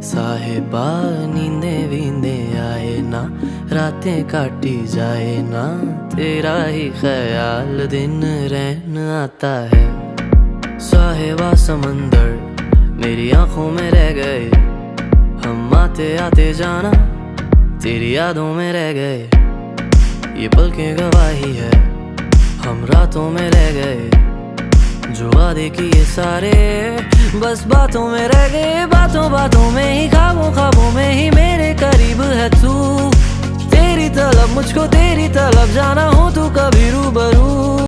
साहिबा नींदे वींदे आए ना, रातें काटी जाए ना, तेरा ही ख्याल दिन रहन आता है। साहिबा समंदर मेरी आंखों में रह गए, हम आते आते जाना तेरी यादों में रह गए। ये पलकें गवाही है, हम रातों में रह गए, जो वादे किए सारे बस बातों में रह गए। बातों बातों में ही, ख्वाबों ख्वाबों में ही मेरे करीब है तू। तेरी तलब मुझको तेरी तलब, जाना हो तू कभी रूबरू।